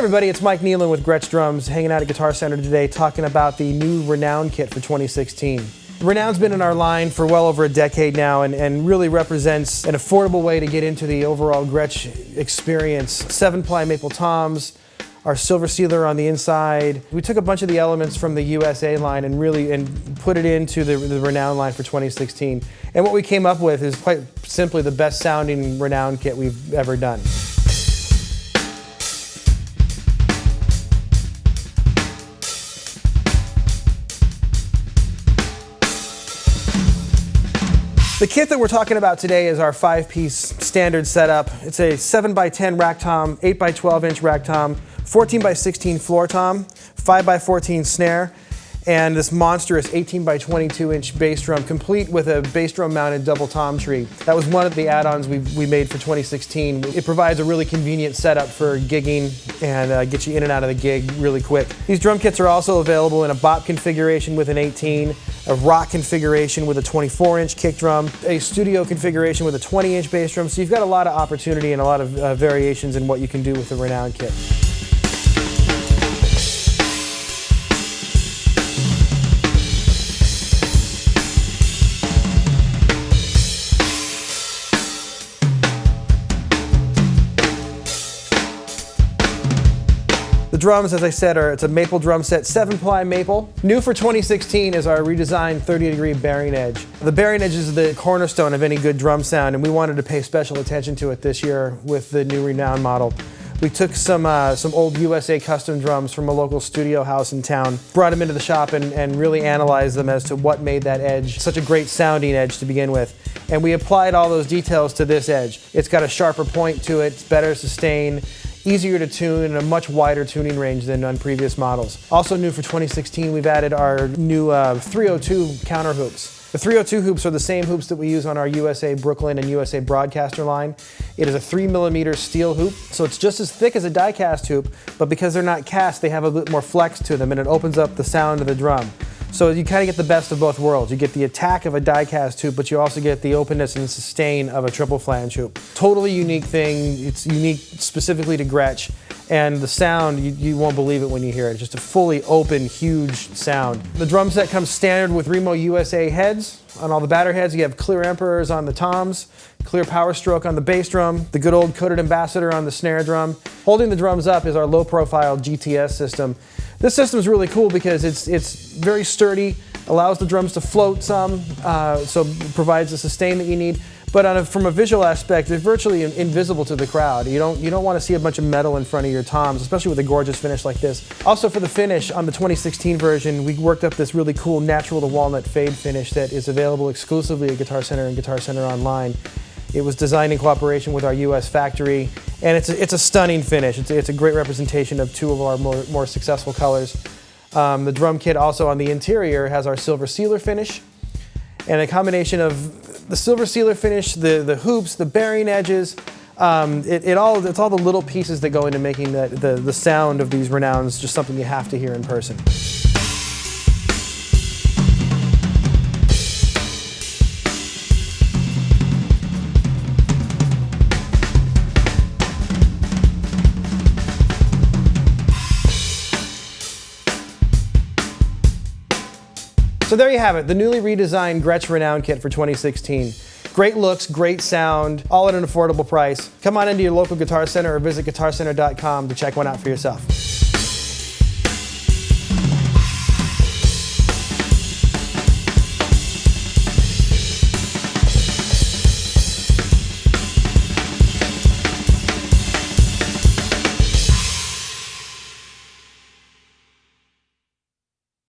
everybody, it's Mike Nealon with Gretsch Drums, hanging out at Guitar Center today talking about the new Renown kit for 2016. Renown's been in our line for well over a decade now and really represents an affordable way to get into the overall Gretsch experience. 7-ply maple toms, our silver sealer on the inside. We took a bunch of the elements from the USA line and put it into the Renown line for 2016. And what we came up with is quite simply the best sounding Renown kit we've ever done. The kit that we're talking about today is our 5-piece standard setup. It's a 7x10 rack tom, 8x12 inch rack tom, 14x16 floor tom, 5x14 snare, and this monstrous 18x22 inch bass drum, complete with a bass drum mounted double tom tree. That was one of the add-ons we made for 2016. It provides a really convenient setup for gigging and gets you in and out of the gig really quick. These drum kits are also available in a bop configuration with an 18, a rock configuration with a 24-inch kick drum, a studio configuration with a 20-inch bass drum. So you've got a lot of opportunity and a lot of variations in what you can do with the Renown kit. The drums, as I said, it's a maple drum set, 7-ply maple. New for 2016 is our redesigned 30-degree bearing edge. The bearing edge is the cornerstone of any good drum sound, and we wanted to pay special attention to it this year with the new Renown model. We took some old USA custom drums from a local studio house in town, brought them into the shop and really analyzed them as to what made that edge such a great sounding edge to begin with. And we applied all those details to this edge. It's got a sharper point to it, it's better sustain, easier to tune, and a much wider tuning range than on previous models. Also new for 2016, we've added our new 302 counter hoops. The 302 hoops are the same hoops that we use on our USA Brooklyn and USA Broadcaster line. It is a 3mm steel hoop, so it's just as thick as a die-cast hoop, but because they're not cast, they have a bit more flex to them, and it opens up the sound of the drum. So you kind of get the best of both worlds. You get the attack of a die-cast hoop, but you also get the openness and sustain of a triple flange hoop. Totally unique thing. It's unique specifically to Gretsch. And the sound, you won't believe it when you hear it. It's just a fully open, huge sound. The drum set comes standard with Remo USA heads. On all the batter heads, you have clear emperors on the toms, clear power stroke on the bass drum, the good old coated ambassador on the snare drum. Holding the drums up is our low-profile GTS system. This system is really cool because it's very sturdy, allows the drums to float some, so it provides the sustain that you need. But from a visual aspect, they're virtually invisible to the crowd. You don't want to see a bunch of metal in front of your toms, especially with a gorgeous finish like this. Also for the finish, on the 2016 version, we worked up this really cool natural to walnut fade finish that is available exclusively at Guitar Center and Guitar Center Online. It was designed in cooperation with our US factory, and it's a stunning finish. It's a great representation of two of our more successful colors. The drum kit also on the interior has our silver sealer finish, and a combination of the silver sealer finish, the hoops, the bearing edges, it's all the little pieces that go into making the sound of these Renowns just something you have to hear in person. So there you have it, the newly redesigned Gretsch Renown kit for 2016. Great looks, great sound, all at an affordable price. Come on into your local Guitar Center or visit guitarcenter.com to check one out for yourself.